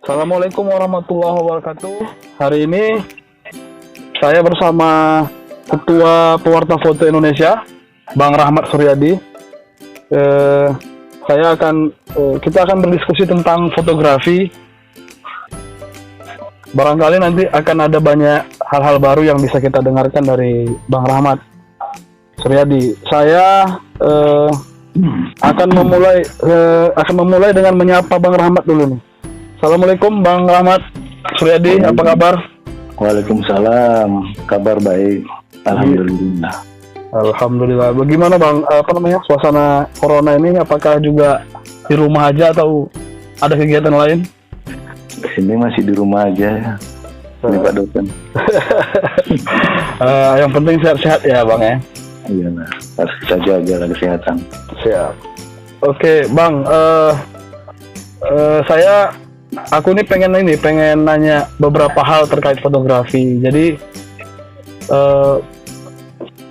Assalamualaikum warahmatullahi wabarakatuh. Hari ini saya bersama Ketua Pewarta Foto Indonesia, Bang Rahmat Suryadi. Kita akan berdiskusi tentang fotografi. Barangkali nanti akan ada banyak hal-hal baru yang bisa kita dengarkan dari Bang Rahmat Suryadi. Saya akan memulai dengan menyapa Bang Rahmat dulu nih. Assalamualaikum Bang Rahmat Suryadi, apa kabar? Waalaikumsalam, kabar baik, alhamdulillah. Alhamdulillah. Bagaimana Bang, suasana corona ini? Apakah juga di rumah aja atau ada kegiatan lain? Sini masih di rumah aja ya, ini Pak Dosen. Yang penting sehat-sehat ya Bang ya. Iya lah, harus kita jaga kesehatan. Siap. Oke Bang, aku nih pengen nanya beberapa hal terkait fotografi. Jadi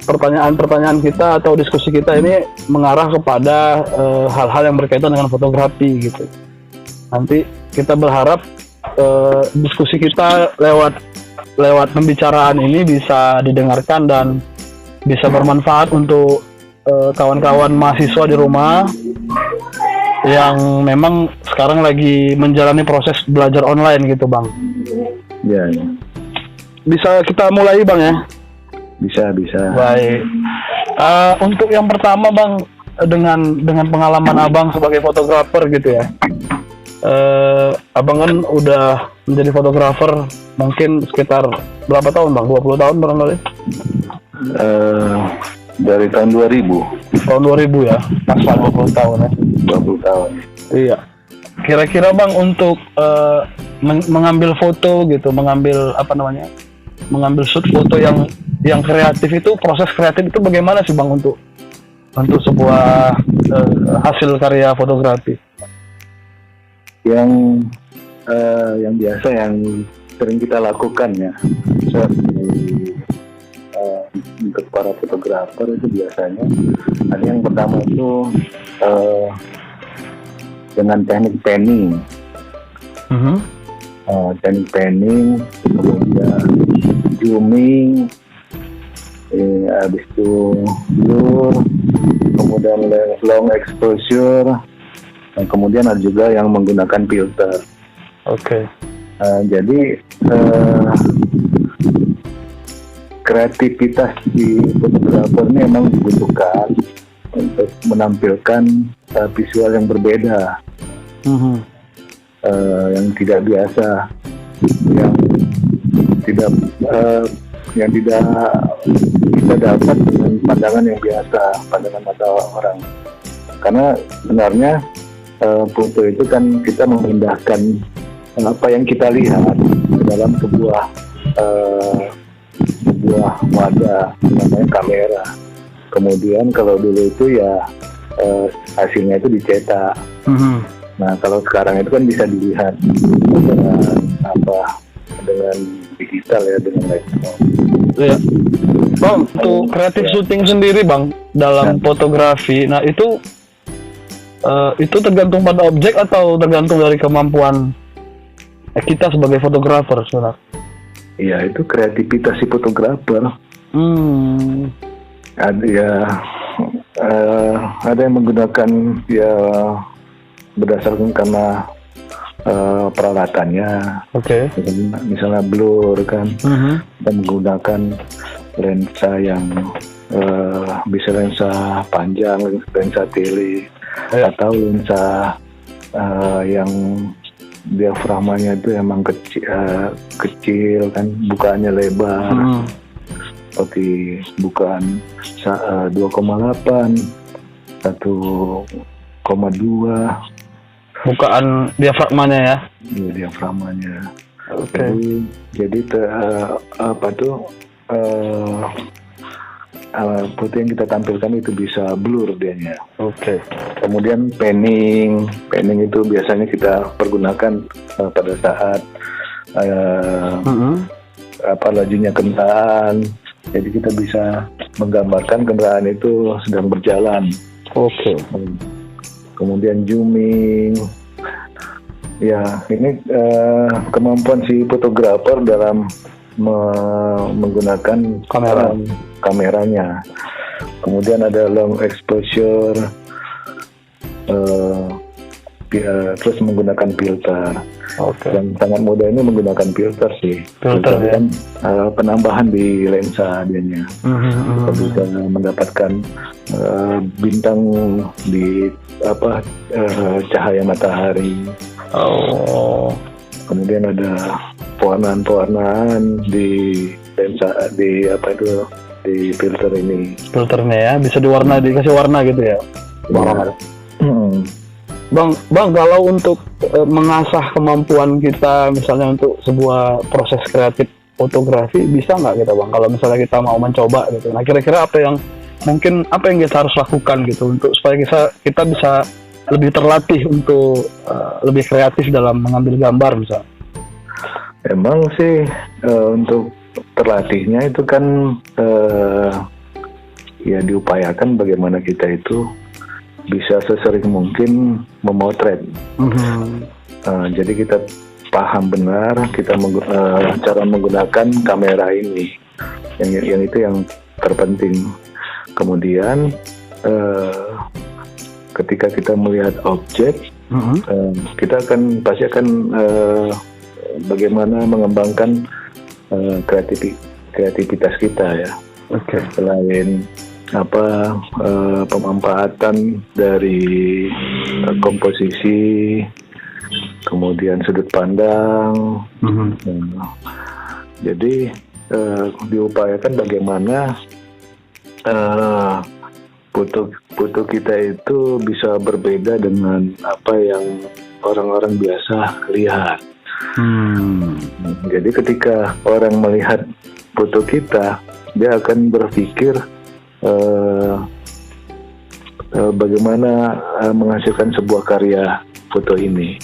pertanyaan-pertanyaan kita atau diskusi kita ini mengarah kepada hal-hal yang berkaitan dengan fotografi gitu. Nanti kita berharap diskusi kita lewat pembicaraan ini bisa didengarkan dan bisa bermanfaat untuk kawan-kawan mahasiswa di rumah yang memang sekarang lagi menjalani proses belajar online gitu Bang. Ya. Bisa kita mulai Bang ya? Bisa. Baik. Untuk yang pertama Bang, dengan pengalaman Abang sebagai fotografer gitu ya. Abang kan udah menjadi fotografer mungkin sekitar berapa tahun Bang? 20 tahun barangkali? Dari tahun 2000. Tahun 2000 ya? Pas 20 tahun ya? 20 tahun. Iya. Kira-kira Bang untuk mengambil foto gitu, mengambil shoot foto yang kreatif itu, proses kreatif itu bagaimana sih Bang untuk sebuah hasil karya fotografi? Yang biasa yang sering kita lakukan ya, untuk para fotografer itu biasanya ada yang pertama itu dengan teknik panning. Teknik panning, kemudian zooming, habis itu blur, kemudian long exposure, dan kemudian ada juga yang menggunakan filter. Oke. Jadi kreativitas di fotografer ini memang dibutuhkan untuk menampilkan visual yang berbeda, yang tidak biasa, yang tidak kita dapat dengan pandangan yang biasa, pandangan mata orang. Karena sebenarnya foto itu kan kita memindahkan apa yang kita lihat ke dalam sebuah wadah namanya kamera. Kemudian kalau dulu itu ya hasilnya itu dicetak. Nah kalau sekarang itu kan bisa dilihat dengan digital ya, dengan laptop. Iya. Bang, untuk kreatif syuting sendiri Bang dalam fotografi, nah itu tergantung pada objek atau tergantung dari kemampuan kita sebagai fotografer sebenarnya? Iya, itu kreativitas si fotografer. Ada yang menggunakan ya berdasarkan karena peralatannya. Oke. Misalnya blur kan, kita menggunakan lensa yang bisa lensa panjang, lensa tele, atau lensa yang diafragmanya itu emang kecil kan, bukaannya lebar, seperti bukaan 2,8, 1,2. Bukaan diafragmanya ya? Iya, diafragmanya. Oke. Jadi foto yang kita tampilkan itu bisa blur dianya. Oke. Kemudian panning itu biasanya kita pergunakan pada saat lajunya kendaraan. Jadi kita bisa menggambarkan kendaraan itu sedang berjalan. Oke. Kemudian zooming, Ya, ini kemampuan si fotografer dalam menggunakan kameranya. Kemudian ada long exposure, terus menggunakan filter. Yang sangat mudah ini menggunakan filter sih. Filter ya. Kan penambahan di lensa dianya. Kita bisa mendapatkan bintang di cahaya matahari. Kemudian ada pewarnaan di lensa di filter ini. Filternya ya, bisa dikasih warna gitu ya. Bang, kalau untuk mengasah kemampuan kita misalnya untuk sebuah proses kreatif fotografi, bisa nggak kita Bang? Kalau misalnya kita mau mencoba gitu, nah kira-kira apa yang kita harus lakukan gitu untuk supaya kita bisa lebih terlatih untuk lebih kreatif dalam mengambil gambar misalnya? Emang sih untuk terlatihnya itu kan ya diupayakan bagaimana kita itu bisa sesering mungkin memotret. Jadi kita paham benar kita cara menggunakan kamera ini, yang itu yang terpenting. Kemudian ketika kita melihat objek, kita pasti akan bagaimana mengembangkan kreativitas kita ya. Selain pemanfaatan dari komposisi, kemudian sudut pandang. Jadi diupayakan bagaimana foto kita itu bisa berbeda dengan apa yang orang-orang biasa lihat. Jadi ketika orang melihat foto kita, dia akan berpikir bagaimana menghasilkan sebuah karya foto ini.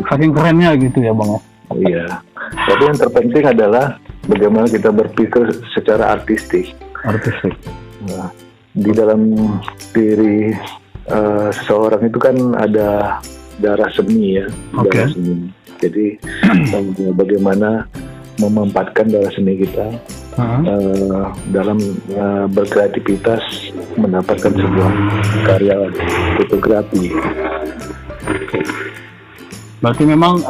Saking kerennya gitu ya Bang. Iya. Tapi yang terpenting adalah bagaimana kita berpikir secara artistik. Nah, di dalam diri seseorang itu kan ada darah seni ya. Darah seni. Jadi bagaimana memanfaatkan darah seni kita dalam berkreativitas mendapatkan sebuah karya fotografi. Berarti memang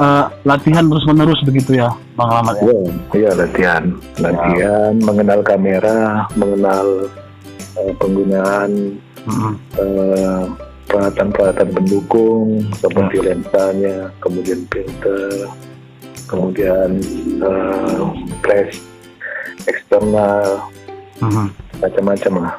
latihan terus-menerus begitu ya, Bang Rahmat ya? Iya, latihan, mengenal kamera, mengenal penggunaan peralatan-peralatan pendukung seperti lensanya, kemudian filter, kemudian flash eksternal, macam-macam lah.